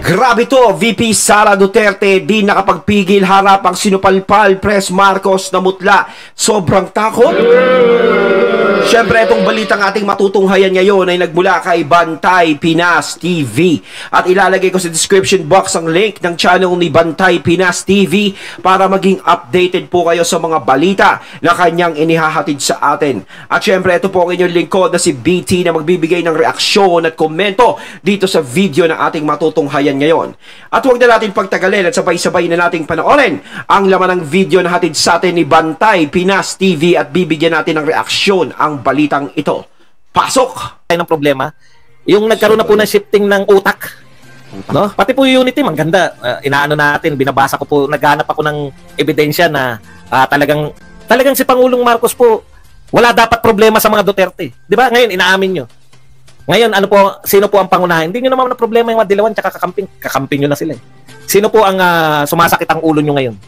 Grabe to, VP Sara Duterte di nakapagpigil harap ang sinupalpal Pres Marcos na mutla. Sobrang takot. Siyempre, itong balitang ating matutunghayan ngayon ay nagmula kay Bantay Pinas TV. At ilalagay ko sa description box ang link ng channel ni Bantay Pinas TV para maging updated po kayo sa mga balita na kanyang inihahatid sa atin. At siyempre, ito po ang inyong lingkod na si BT na magbibigay ng reaksyon at komento dito sa video na ating matutunghayan ngayon. At huwag na natin pagtagalin at sabay-sabay na nating panoorin ang laman ng video na hatid sa atin ni Bantay Pinas TV at bibigyan natin ng reaksyon ang balitang ito. Pasok! Ay ng problema, yung nagkaroon na po ng shifting ng utak. No? Pati po yung unity, ang ganda. Inaano natin, binabasa ko po, naghanap ako ng ebidensya na talagang si Pangulong Marcos po, wala dapat problema sa mga Duterte. Di ba? Ngayon, inaamin nyo. Ngayon, sino po ang pangunahin? Hindi nyo naman na problema yung Madilawan tsaka kakamping nyo na sila. Sino po ang sumasakit ang ulo nyo ngayon?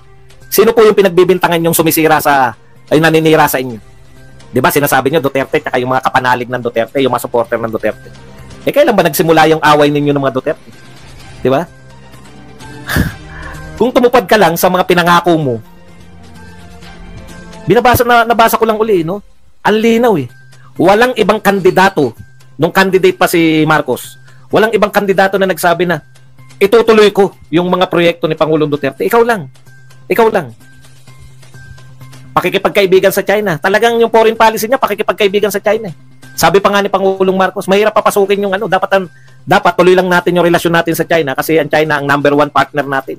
Sino po yung pinagbibintangan yung naninira sa inyo? Di ba, sinasabi nyo Duterte tsaka yung mga kapanalig ng Duterte, yung mga supporter ng Duterte. Eh, kailan ba nagsimula yung away ninyo ng mga Duterte? Di ba? Kung tumupad ka lang sa mga pinangako mo, nabasa ko lang uli, no? Ang linaw eh. Walang ibang kandidato, nung candidate pa si Marcos, walang ibang kandidato na nagsabi na, itutuloy ko yung mga proyekto ni Pangulong Duterte. Ikaw lang. Ikaw lang. Pakikipagkaibigan sa China. Talagang yung foreign policy niya, pakikipagkaibigan sa China. Sabi pa nga ni Pangulong Marcos, mahirap papasukin yung dapat tuloy lang natin yung relasyon natin sa China kasi ang China ang number one partner natin.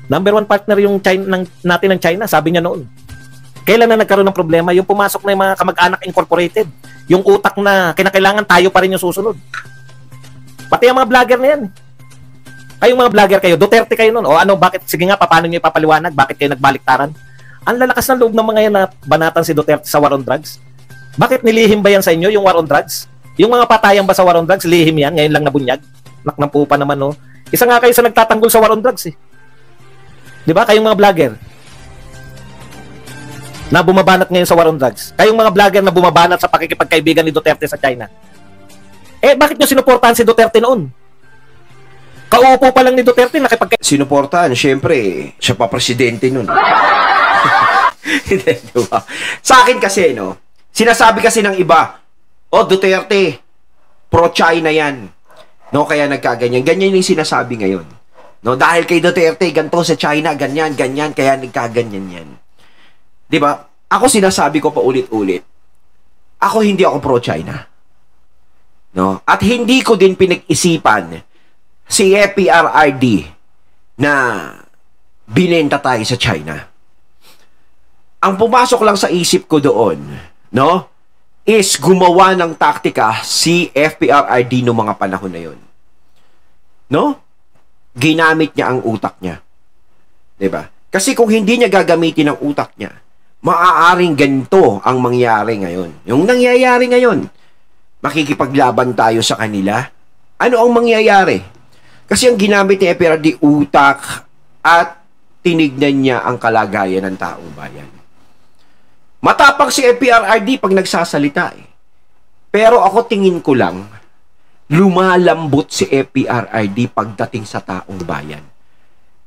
Number one partner yung natin ng China, sabi niya noon. Kailan na nagkaroon ng problema? Yung pumasok na yung mga kamag-anak incorporated. Yung utak na kinakailangan tayo pa rin yung susunod. Pati ang mga vlogger na yan. Kayong mga vlogger kayo, Duterte kayo noon. O ano, bakit? Sige nga, paano nyo ipapaliwanag? Bakit kayo nagbaliktaran? Ang lalakas ng loob ng mga yan na banatan si Duterte sa war on drugs. Bakit nilihim ba yan sa inyo, yung war on drugs? Yung mga patayan ba sa war on drugs, lihim yan, ngayon lang nabunyag. Naknampu pa naman, no? Isa nga kayo sa nagtatanggol sa war on drugs, eh. Di ba? Kayong mga vlogger na bumabanat ngayon sa war on drugs. Kayong mga vlogger na bumabanat sa pakikipagkaibigan ni Duterte sa China. Eh, bakit nyo sinuportahan si Duterte noon? Kaupo pa lang ni Duterte, sinuportahan, syempre, siya pa presidente noon. Diba? Sa akin kasi, no, sinasabi kasi ng iba, Duterte, pro-China yan. No, kaya nagkaganyan. Ganyan yung sinasabi ngayon. No, dahil kay Duterte, ganito sa China, ganyan, kaya nagkaganyan yan. Diba? Ako sinasabi ko pa ulit-ulit, hindi ako pro-China. No? At hindi ko din pinag-isipan si FPRRD na binenta tayo sa China. Ang pumasok lang sa isip ko doon, no, is gumawa ng taktika si FPRRD noong mga panahon na yon. No? Ginamit niya ang utak niya. 'Di ba? Kasi kung hindi niya gagamitin ang utak niya, maaaring ganito ang mangyari ngayon. Yung nangyayari ngayon, makikipaglaban tayo sa kanila. Ano ang mangyayari? Kasi ang ginamit ni FPRRD utak at tinignan niya ang kalagayan ng taong bayan. Matapang si FPRRD pag nagsasalita eh. Pero ako tingin ko lang, lumalambot si FPRRD pagdating sa taong bayan.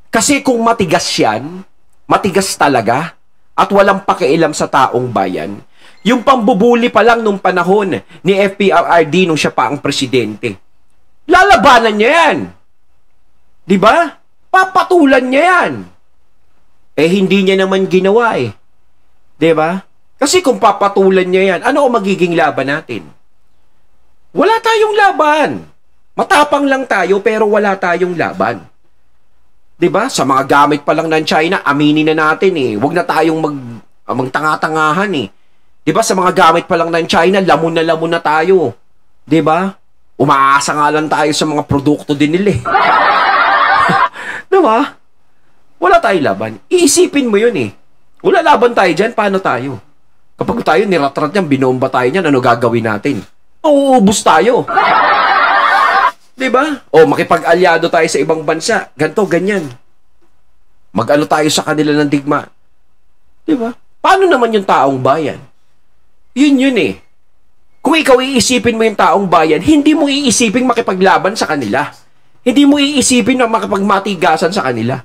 Kasi kung matigas yan, matigas talaga, at walang pakialam sa taong bayan, yung pambubuli pa lang nung panahon ni FPRRD nung siya pa ang presidente, lalabanan niya yan. Diba? Papatulan niya yan. Eh, hindi niya naman ginawa eh. Diba? Kasi kung papatulan niya yan, ano ang magiging laban natin? Wala tayong laban. Matapang lang tayo pero wala tayong laban. Diba? Sa mga gamit pa lang ng China, aminin na natin eh. Huwag na tayong magtanga-tangahan eh. Diba? Sa mga gamit pa lang ng China, lamon na tayo. Diba? Umaasa nga lang tayo sa mga produkto din nila eh. Diba? Wala tayong laban. Iisipin mo yun eh. Wala laban tayo dyan, paano tayo? Kapag tayo niratrat yan, binomba tayo yan, ano gagawin natin? Uuubos tayo. Diba? O makipag-alyado tayo sa ibang bansa, ganito, ganyan. Mag-ano tayo sa kanila ng digma. Diba? Paano naman yung taong bayan? Yun eh. Kung ikaw iisipin mo yung taong bayan, hindi mo iisipin makipaglaban sa kanila. Hindi mo iisipin na makapagmatigasan sa kanila.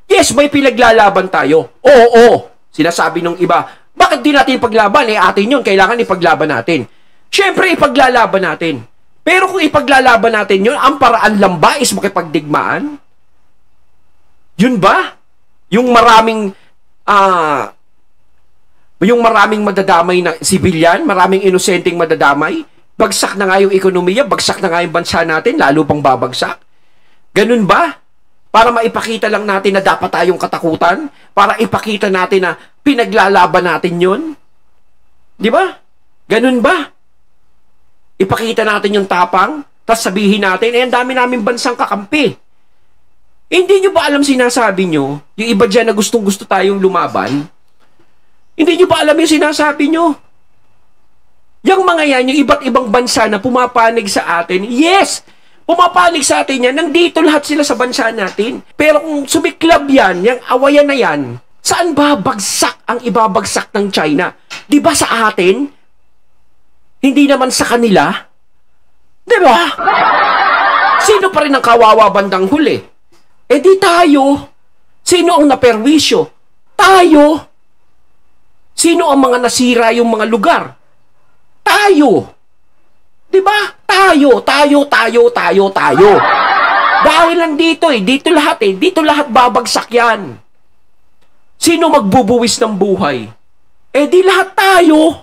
Yes, may pinaglalaban tayo. Oo. Sinasabi ng iba, bakit di natin ipaglaban? Atin yun, kailangan ipaglaban natin. Siyempre, ipaglalaban natin. Pero kung ipaglalaban natin yun, ang paraan lang ba is makipagdigmaan? Yun ba? Yung maraming madadamay na sibilyan, maraming inosenteng madadamay, bagsak na nga yung ekonomiya, bagsak na nga yung bansa natin, lalo pang babagsak. Ganun ba? Para maipakita lang natin na dapat tayong katakutan? Para ipakita natin na pinaglalaban natin yun? Di ba? Ganun ba? Ipakita natin yung tapang, tapos sabihin natin, ang dami namin bansang kakampi. Hindi nyo ba alam sinasabi nyo, yung iba dyan na gustong-gusto tayong lumaban? Hindi nyo ba alam yung sinasabi nyo? Yung mga yan, yung iba't ibang bansa na pumapanig sa atin, yes! Pumapanig sa atin yan, nandito lahat sila sa bansa natin. Pero kung sumiklab yan, yung awayan na yan, saan ba bagsak ang ibabagsak ng China? Di ba sa atin? Hindi naman sa kanila? Di ba? Sino pa rin ang kawawa bandang huli? Eh di tayo. Sino ang naperwisyo? Tayo. Sino ang mga nasira yung mga lugar? Tayo. Diba? Tayo. Dahil nandito dito lahat dito lahat babagsak yan. Sino magbubuwis ng buhay? Eh di lahat tayo.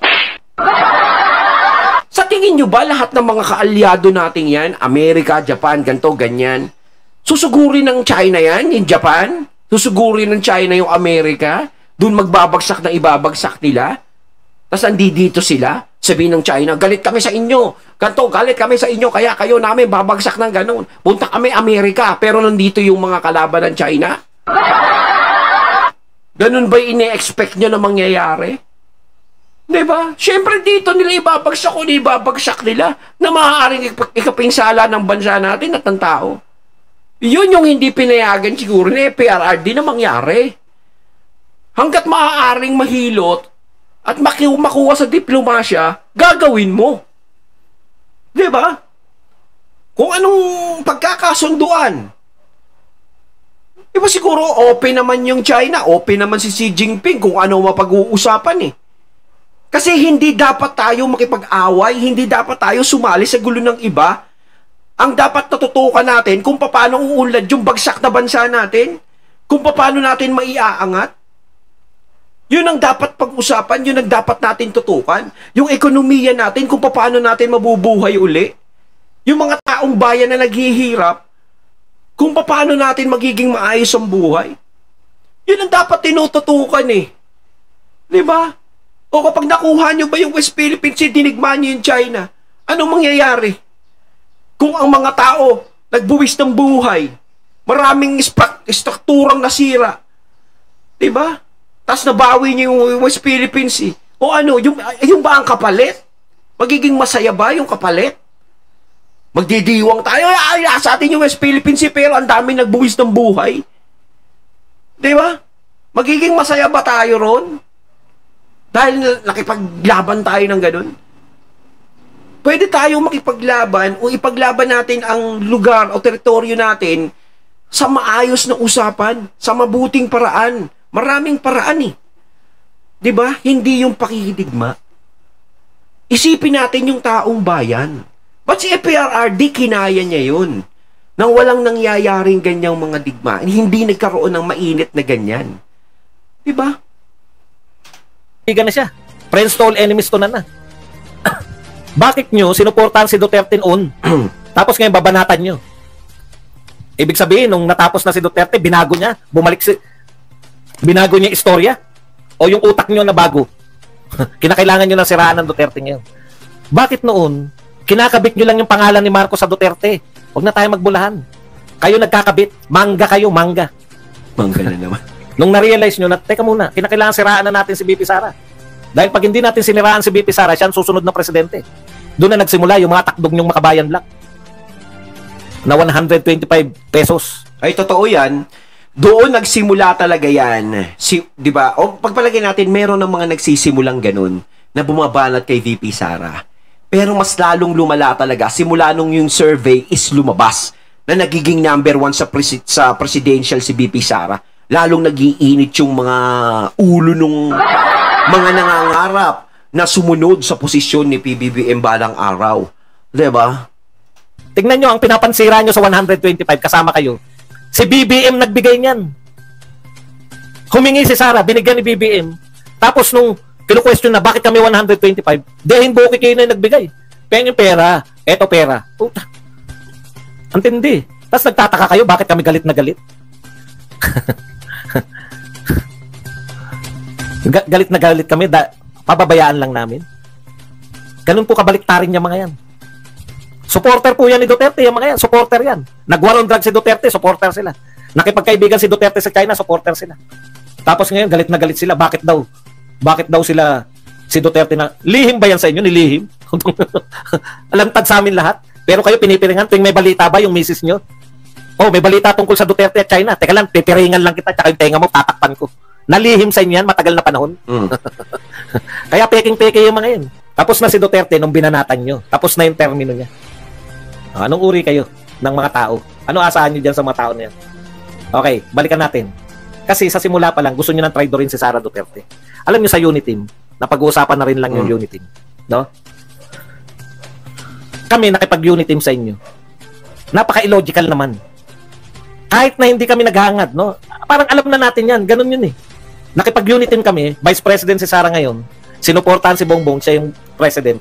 Sa tingin nyo ba lahat ng mga kaalyado natin yan, Amerika, Japan, ganto, ganyan, susugurin ng China yan, yung Japan? Susugurin ng China yung Amerika? Doon magbabagsak na ibabagsak nila? Tapos dito sila? Sabihin ng China, galit kami sa inyo. Ganto, galit kami sa inyo, kaya kayo namin babagsak ng ganon. Punta kami Amerika, pero nandito yung mga kalaban ng China? Ganon ba ine-expect nyo na mangyayari? Diba? Siyempre dito nila ibabagsak o ibabagsak nila na maaaring ikapinsala ng bansa natin at ng tao. Yun yung hindi pinayagan siguro ni PRRD na mangyari. Hanggat maaaring mahilot at makuha sa diplomasya, gagawin mo. Diba? Kung anong pagkakasunduan. Diba siguro open naman yung China, open naman si Xi Jinping kung ano mapag-uusapan eh. Kasi hindi dapat tayo makipag-away, hindi dapat tayo sumali sa gulo ng iba. Ang dapat natutukan natin kung paano uunlad yung bagsak na bansa natin, kung paano natin maiaangat. Yun ang dapat pag-usapan, yun ang dapat natin tutukan. Yung ekonomiya natin, kung paano natin mabubuhay uli. Yung mga taong bayan na naghihirap, kung paano natin magiging maayos ang buhay. Yun ang dapat tinututukan eh. Diba? O kapag nakuha nyo ba yung West Philippines, dinigma nyo yung China, anong mangyayari? Kung ang mga tao nagbuwis ng buhay, maraming strukturang nasira, diba? Tapos nabawi nyo yung West Philippines eh. O ano, yung ba ang kapalit? Magiging masaya ba yung kapalit? Magdidiwang tayo, ay, sa atin yung West Philippines eh, pero ang dami nagbuwis ng buhay. Diba? Magiging masaya ba tayo ron? Dahil nakipaglaban tayo ng ganun. Pwede tayo makipaglaban o ipaglaban natin ang lugar o teritoryo natin sa maayos na usapan, sa mabuting paraan. Maraming paraan eh. Diba? Hindi yung pakikidigma. Isipin natin yung taong bayan. Ba't si PRRD kinaya niya yun? Nang walang nangyayaring ganyang mga digmaan, hindi nagkaroon ng mainit na ganyan. Diba? Iga na siya. Friends to all, enemies to none na. Bakit nyo sinuportahan si Duterte noon? Tapos ngayon babanatan nyo. Ibig sabihin, nung natapos na si Duterte, binago niya, binago niya istorya? O yung utak nyo na bago? Kinakailangan nyo na siraan ng Duterte ngayon. Bakit noon, kinakabit nyo lang yung pangalan ni Marcos sa Duterte? Huwag na tayo magbulahan. Kayo nagkakabit. Mangga kayo, mangga. Mangga na naman. Nung na-realize nyo na, teka muna, kinakailangan siraan na natin si BP Sara. Dahil pag hindi natin siniraan si BP Sara, siya ang susunod na presidente. Doon na nagsimula yung mga takdog nyong Makabayan Black na 125 pesos. Ay, totoo yan. Doon nagsimula talaga yan. Di ba? O pagpalagay natin, meron ng mga nagsisimulang ganun na bumabanat kay VP Sara. Pero mas lalong lumala talaga simula nung yung survey is lumabas na nagiging number 1 sa presidential si VP Sara. Lalong nagiinit yung mga ulo nung mga nangangarap na sumunod sa posisyon ni PBBM balang araw. Diba? Tingnan nyo, ang pinapansira nyo sa 125, kasama kayo. Si BBM nagbigay niyan. Humingi si Sara, binigyan ni BBM. Tapos nung kinu-question na, bakit kami 125? Dehin Bukid kayo na yung nagbigay. Pengin pera. Eto pera. Puta. Antindi. Tapos nagtataka kayo, bakit kami galit na galit? Galit na galit kami, pababayaan lang namin. Ganun po kabaliktarin niya mga yan. Supporter po yan ni Duterte, yung mga yan. Supporter yan. Nag-war on drugs si Duterte, supporter sila. Nakipagkaibigan si Duterte sa China, supporter sila. Tapos ngayon, galit na galit sila. Bakit daw? Bakit daw sila si Duterte na, lihim ba yan sa inyo? Nilihim? Alantad sa amin lahat. Pero kayo pinipiringan tuwing may balita ba yung misis nyo? Oh, may balita tungkol sa Duterte at China. Teka lang, pipiringan lang kita, tsaka yung tenga mo, tatakpan ko. Nalihim sa inyo yan, matagal na panahon. Kaya peking-peke yung mga yun. Tapos na si Duterte nung binanatan nyo. Tapos na yung termino niya. Anong uri kayo ng mga tao? Ano asahan nyo dyan sa mga tao na yan? Okay, balikan natin. Kasi sa simula pa lang, gusto nyo nang traidorin si Sara Duterte. Alam nyo sa Uniteam, napag-uusapan na rin lang yung Uniteam. No? Kami nakipag-Uniteam sa inyo. Napaka-illogical naman. Kahit na hindi kami naghangad, no? Parang alam na natin yan. Ganun yun eh. Nakipag-Uniteam kami, Vice President si Sara ngayon, sinuportahan si Bongbong, siya yung President.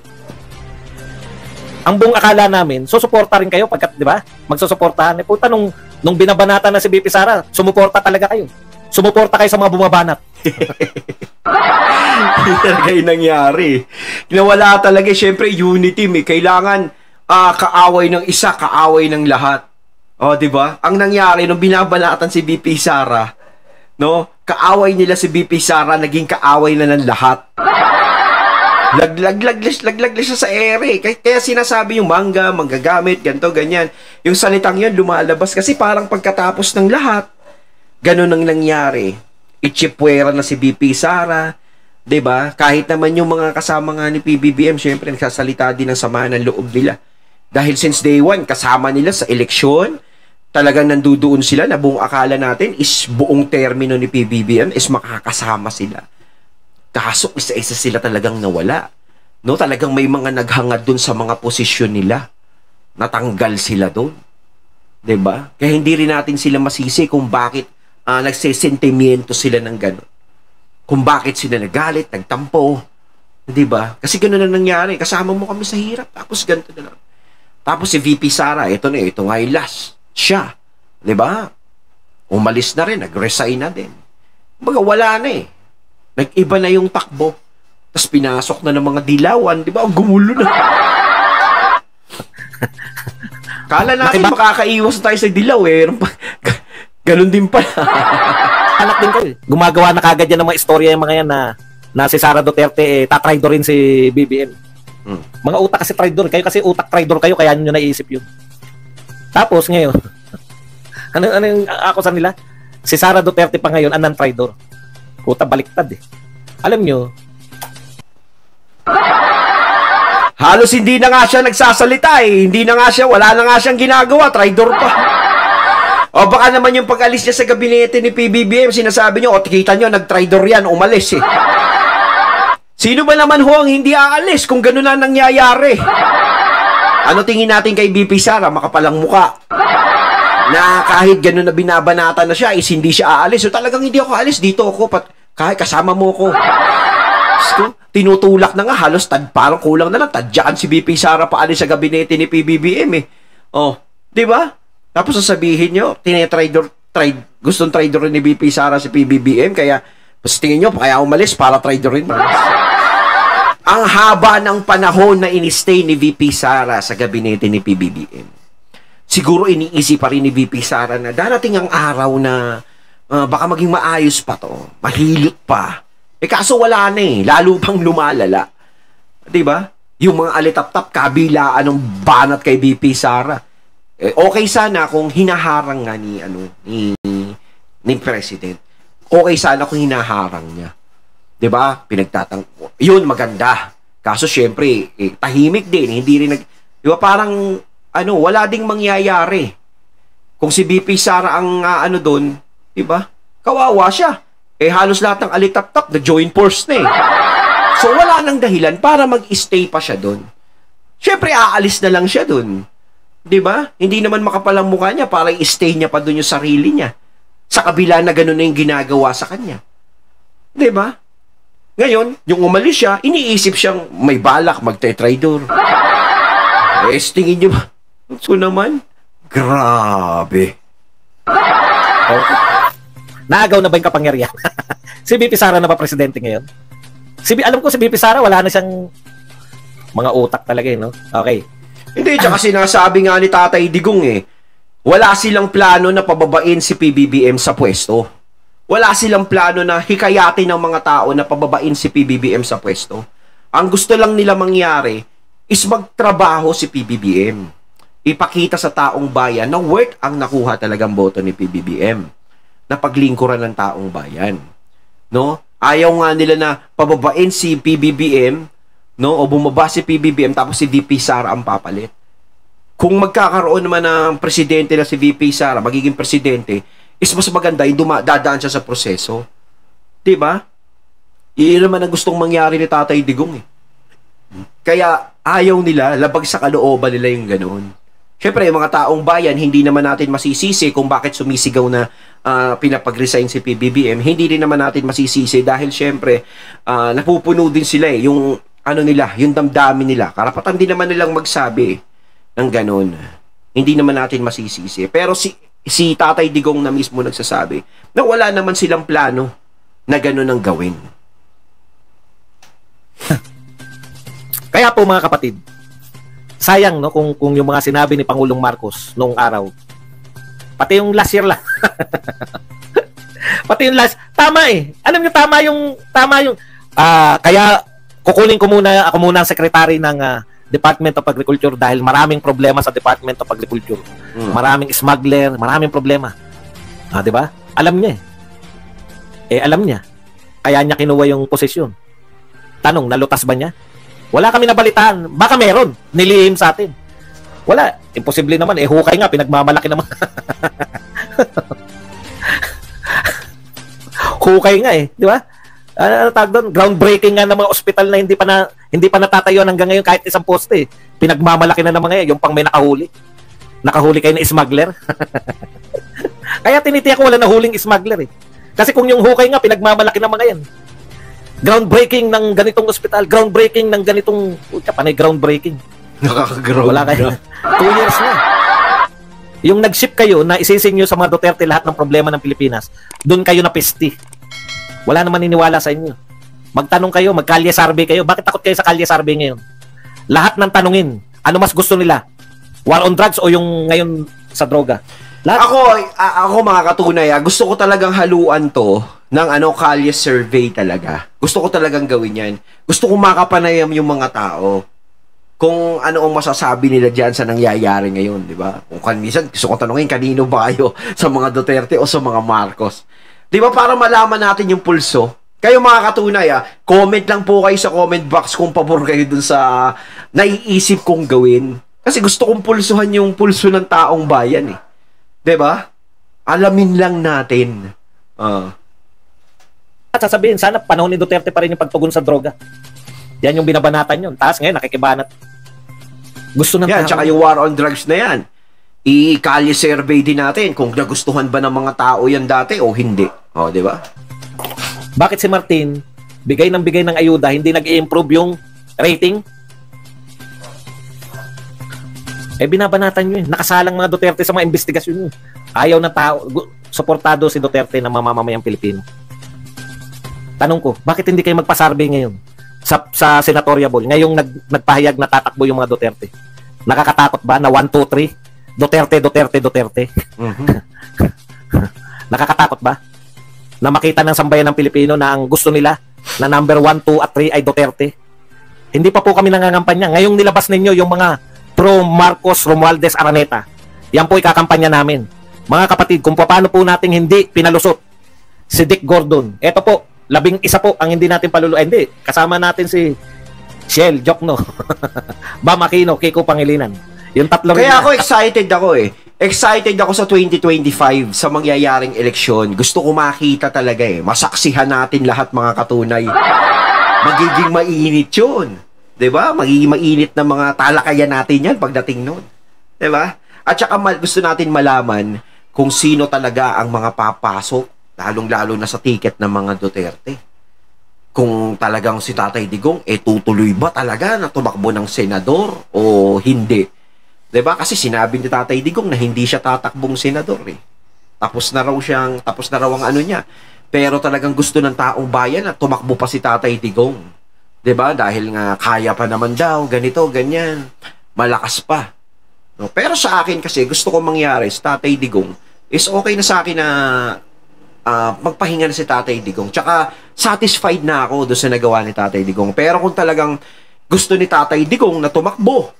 Ang buong akala namin, susuporta rin kayo pagkat, di ba? Magsusuportahan. Eh, puta, nung binabanatan na si BP Sara, sumuporta talaga kayo. Sumuporta kayo sa mga bumabanat. Hindi talaga yung nangyari. Nawala talaga, syempre, unity. Kailangan kaaway ng isa, kaaway ng lahat. O, di ba? Ang nangyari, nung binabanatan si BP Sara, no? Kaaway nila si BP Sara, naging kaaway na ng lahat. Laglag siya sa ere. Kaya sinasabi yung manggagamit, ganito, ganyan. Yung salitang yun lumalabas kasi parang pagkatapos ng lahat, ganun ang nangyari. Ichipwera na si BP Sara, 'di ba? Kahit naman yung mga kasama nga ni PBBM, syempre nagsasalita din ng sama ng loob nila. Dahil since day one, kasama nila sa eleksyon, talagang nandudoon sila na buong akala natin is buong termino ni PBBM is makakasama sila. Kaso isa-isa sila talagang nawala. No, talagang may mga naghangad dun sa mga posisyon nila. Natanggal sila dun. 'Di ba? Kaya hindi rin natin sila masisi kung bakit nagsesentimiento sila ng gano'n. Kung bakit sila nagalit, nagtampo. 'Di ba? Kasi gano'n na nangyari. Kasama mo kami sa hirap, tapos ganito na lang. Tapos si VP Sara, ito nga yung last. Siya. 'Di ba? Umalis na rin, nag-resign na din. Baga wala na eh. Nag-iba na yung takbo. Tapos pinasok na ng mga dilawan, 'di ba? Gumulo na. Kala natin makakaiwas tayo sa dilaw eh. Ganun din pala. Anak din kayo. Gumagawa na kagad yan ng mga istorya yung mga yan na si Sara Duterte tatraidor rin si BBM. Mga utak kasi traidor. Kayo kasi utak traidor kayo, kaya nyo naisip yun. Tapos ngayon, ano yung ako sa nila? Si Sara Duterte pa ngayon, anong traidor? Puta, baliktad eh. Alam nyo, halos hindi na nga siya nagsasalita eh. Hindi na nga siya, wala na nga siyang ginagawa. Traidor pa. O baka naman yung pag-alis niya sa gabinete ni PBBM, sinasabi niyo, o kita niyo, nag-traidor yan, umalis eh. Sino ba naman ho ang hindi aalis kung gano'n na nangyayari? Ano tingin natin kay BP Sara? Makapalang muka. Na kahit gano'n na binabanata na siya, is hindi siya aalis. So talagang hindi ako aalis, dito ako, kahit kasama mo ko. So, tinutulak na nga, halos parang kulang na lang, tadyaan si BP Sara paalis sa gabinete ni PBBM eh. Oh, di ba? Tapos sasabihin nyo, gustong traidor rin ni BP Sara si PBBM, kaya tingin nyo, kaya umalis para traidor rin. Ang haba ng panahon na inistay ni VP Sara sa gabinete ni PBBM. Siguro iniisip pa rin ni VP Sara na darating ang araw na baka maging maayos pa to, mahilot pa. Eh kaso wala na eh, lalo pang lumalala. 'Di ba? Yung mga alitap-tap kabilaan ng banat kay VP Sara. Eh, okay sana kung hinaharang nga ni President. Okay sana kung hinaharang niya. 'Di ba? Yun maganda. Kaso syempre, tahimik din, hindi rin 'di ba parang wala ding mangyayari. Kung si BP Sara ang ano doon, 'di ba? Kawawa siya. Halos lahat ng alitap-tap na joint force na eh. So wala nang dahilan para mag-stay pa siya doon. Syempre aalis na lang siya doon. 'Di ba? Hindi naman makapalang mukha niya para i-stay niya pa doon yung sarili niya. Sa kabila na gano'n na yung ginagawa sa kanya. 'Di ba? Ngayon, yung umalis siya, iniisip siyang may balak magte-traidor. Tingin niyo ba? So naman, grabe. Okay. Naagaw na ba yung kapangyarihan? Si BP Sara na ba presidente ngayon? Alam ko si BP Sara, wala na siyang mga utak talaga eh, no? Okay. Hindi, tsaka sinasabi nga ni Tatay Digong wala silang plano na pababain si PBBM sa pwesto. Wala silang plano na hikayatin ng mga tao na pababain si PBBM sa pwesto. Ang gusto lang nila mangyari is magtrabaho si PBBM. Ipakita sa taong bayan na worth ang nakuha talagang boto ni PBBM. Na paglingkuran ng taong bayan. No? Ayaw nga nila na pababain si PBBM, no? O bumaba si PBBM tapos si VP Sara ang papalit. Kung magkakaroon naman ng presidente na si VP Sara, magiging presidente, is mas maganda yung dadaan siya sa proseso. 'Di ba? Iyon naman ang gustong mangyari ni Tatay Digong eh. Kaya ayaw nila, labag sa kalooban nila yung ganoon. Siyempre, yung mga taong bayan, hindi naman natin masisisi kung bakit sumisigaw na pinapag-resign si PBBM. Hindi rin naman natin masisisi dahil siyempre, napupuno din sila yung ano nila, yung damdamin nila. Karapatan din naman nilang magsabi ng gano'n. Hindi naman natin masisisi. Pero si Tatay Digong na mismo nagsasabi na wala naman silang plano na gano'n ang gawin. Kaya po mga kapatid, sayang no kung yung mga sinabi ni Pangulong Marcos noong araw. Pati yung last year lang. Pati yung last, tama eh. Alam niyo tama yung kaya kukunin ko muna ako muna ang secretary ng Department of Agriculture dahil maraming problema sa Department of Agriculture. Maraming smuggler, maraming problema. 'Di ba? Alam niya eh. Alam niya. Kaya niya kinuha yung posisyon. Tanong, nalutas ba niya? Wala kami nabalitaan. Baka meron. Nilihim sa atin. Wala. Imposible naman. Hukay nga. Pinagmamalaki naman. Hukay nga eh. Di ba? Ano tawag doon? Groundbreaking nga ng mga ospital na hindi pa natatayo hanggang ngayon kahit isang poste. Pinagmamalaki na naman ngayon. Yung pang may nakahuli. Nakahuli kayo na smuggler. Kaya tinitiyak ko wala nahuling smuggler eh. Kasi kung yung hukay nga, pinagmamalaki naman ngayon. Groundbreaking ng ganitong ospital, groundbreaking ng ganitong, panay groundbreaking. Nakaka-ground. Wala kayo. 2 years na. Yung nag-ship kayo na isising nyo sa mga Duterte lahat ng problema ng Pilipinas, doon kayo napesti. Wala naman niniwala sa inyo. Magtanong kayo, magkalye survey kayo. Bakit takot kayo sa kalye survey ngayon? Lahat ng tanungin, ano mas gusto nila? War on drugs o yung ngayon sa droga? Lahat. Ako mga katunay, gusto ko talagang haluan to ng kalye survey talaga. Gusto ko talagang gawin yan. Gusto ko makapanayam yung mga tao kung ano ang masasabi nila dyan sa nangyayari ngayon, di ba? Kung minsan, gusto ko tanungin, kanino ba kayo? Sa mga Duterte o sa mga Marcos? Di ba? Para malaman natin yung pulso. Kayo mga katunay, comment lang po kayo sa comment box kung pabor kayo dun sa naiisip kong gawin. Kasi gusto kong pulsuhan yung pulso ng taong bayan eh. Di ba? Alamin lang natin. At sasabihin, sana panahon ni Duterte pa rin yung pagtugon sa droga. Yan yung binabanatan yun. Taas ngayon, nakikibanat. Gusto ng yan, tsaka yung war on drugs na yan. I-kalye survey din natin kung nagustuhan ba ng mga tao yan dati o hindi. Di ba? Bakit si Martin, bigay ng ayuda, hindi nag-i-improve yung rating? Binabanatan nyo yun. Nakasalang mga Duterte sa mga investigasyon nyo. Ayaw na tao. Suportado si Duterte na mamamayang Pilipino. Tanong ko, bakit hindi kayo magpa-survey ngayon sa senatorial bowl? Ngayong nagpahayag na tatakbo yung mga Duterte. Nakakatakot ba na 1, 2, 3? Duterte. Nakakatakot ba? Na makita ng sambayan ng Pilipino na ang gusto nila na number 1, 2 at 3 ay Duterte. Hindi pa po kami nangangampanya. Ngayong nilabas ninyo yung mga pro Marcos Romualdez Araneta. Yan po ikakampanya namin. Mga kapatid, kung paano po nating hindi pinalusot si Dick Gordon. Ito po, 11 po ang hindi natin hindi, kasama natin si Shell Jokno, Bam Aquino, Kiko Pangilinan. Yung tatlo. Kaya ako excited ako eh. excited ako sa 2025 sa mangyayaring eleksyon. Gusto ko makita talaga masaksihan natin lahat mga katunay. Magiging mainit yun. 'Di ba? Magiging mainit na mga talakayan natin yan pagdating noon. 'Di ba? At saka gusto natin malaman kung sino talaga ang mga papasok, lalong-lalo na sa ticket ng mga Duterte. Kung talagang si Tatay Digong, tutuloy ba talaga na tumakbo ng senador o hindi? 'Di ba? Kasi sinabi ni Tatay Digong na hindi siya tatakbong senador Tapos na raw ang ano niya. Pero talagang gusto ng taong bayan na tumakbo pa si Tatay Digong. 'Di ba? Dahil nga kaya pa naman daw, ganito, ganyan. Malakas pa. No? Pero sa akin kasi gusto ko mangyari si Tatay Digong is okay na sa akin na magpahinga na si Tatay Digong. Tsaka satisfied na ako doon sa nagawa ni Tatay Digong. Pero kung talagang gusto ni Tatay Digong na tumakbo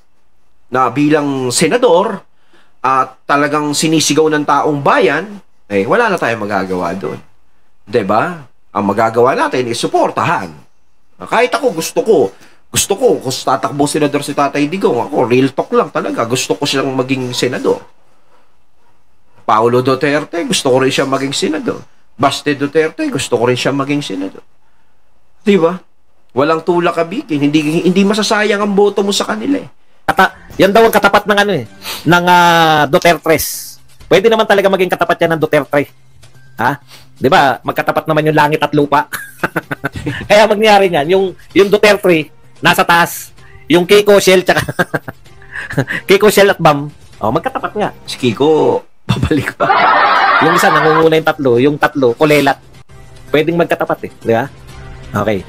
na bilang senador at talagang sinisigaw ng taong bayan, wala na tayong magagawa doon. 'Di ba? Ang magagawa natin is suportahan. Kahit ako gusto ko kung tatakbo senador si Tatay Digong, ako real talk lang talaga, gusto ko siyang maging senador. Paulo Duterte, gusto ko rin siya maging senador. Baste Duterte, gusto ko rin siya maging senador. 'Di ba? Walang tulak kabigin, hindi masasayang ang boto mo sa kanila Yan daw ang katapat ng ng Dutertres. Pwede naman talaga maging katapat yan ng Duterte. Ha? 'Di ba? Magkatapat naman yung langit at lupa. Kaya mangyari niyan, yung Duterte nasa taas, yung Kiko Shell tsaka Kiko Shell at Bam, magkatapat nga. Si Kiko babalik pa. Yung isa nangunguna yung tatlo kulelat. Pwedeng magkatapat 'di ba? Okay.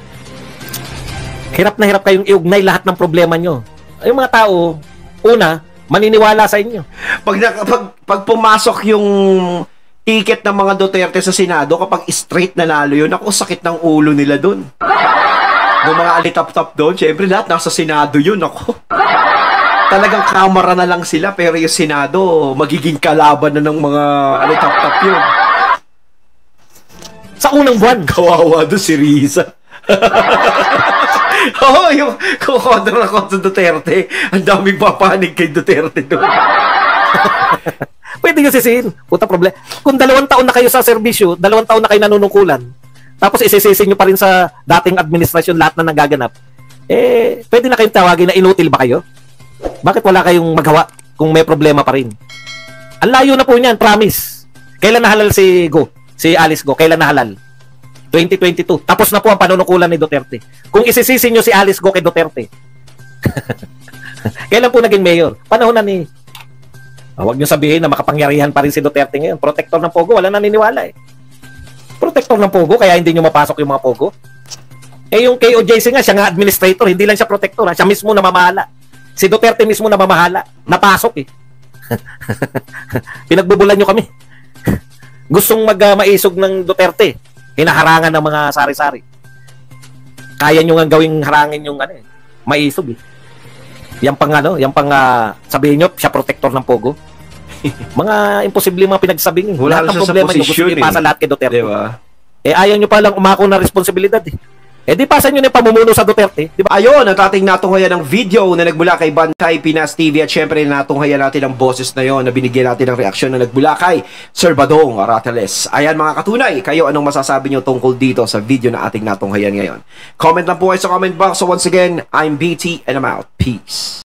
Hirap na hirap kayong iugnay lahat ng problema nyo. Yung mga tao, una, maniniwala sa inyo. Pag pumasok yung ticket ng mga Duterte sa Senado, kapag straight nanalo yun, ako, sakit ng ulo nila dun. Yung mga alitap-tap doon, syempre lahat nasa Senado yun, ako. Talagang kamara na lang sila, pero yung Senado, magiging kalaban na ng mga alitap-tap yun. Sa unang buwan. Kawawa doon si Riza. Oo, yung kukontra ako sa Duterte, ang daming papanig kay Duterte doon. Pwede nyo sisihin. Puta problema. Kung 2 taon na kayo sa serbisyo, 2 taon na kayo nanunungkulan, tapos isisisin nyo pa rin sa dating administrasyon lahat na nagaganap, pwede na kayong tawagin na inutil ba kayo? Bakit wala kayong magawa kung may problema pa rin? Ang layo na po niyan, promise. Kailan nahalal si Alice Go? Kailan nahalal? 2022. Tapos na po ang panunungkulan ni Duterte. Kung isisisi nyo si Alice Go kay Duterte, kailan po naging mayor? Panahon na ni... Huwag nyo sabihin na makapangyarihan pa rin si Duterte ngayon. Protector ng Pogo, wala naniniwala Protector ng Pogo, kaya hindi nyo mapasok yung mga Pogo. Yung KOJC nga, siya nga administrator, hindi lang siya protector. Siya mismo namamahala. Si Duterte mismo namamahala. Napasok Pinagbubulan nyo kami. Gustong maisog ng Duterte. Hinaharangan ng mga sari-sari. Kaya nyo nga gawing harangin yung maisog Yan pang sabihin nyo, siya protector ng Pogo. Mga imposible mga pinagsabing. Wala lahat ng siya problema sa nyo, gusto nyo ipasa lahat kay Duterte. Diba? Ayaw nyo palang umako ng responsibilidad di pasan nyo na yung pamumuno sa Duterte. Diba? Ayun, ang ating natunghayan ng video na nagbula kay Bantay Pinas TV at syempre natunghayan natin ang boses na yon na binigyan natin ng reaksyon na nagbula kay Sir Badong Arateles. Ayan mga katunay, kayo anong masasabi nyo tungkol dito sa video na ating natunghayan ngayon? Comment lang po kayo sa comment box. So once again, I'm BT and I'm out. Peace.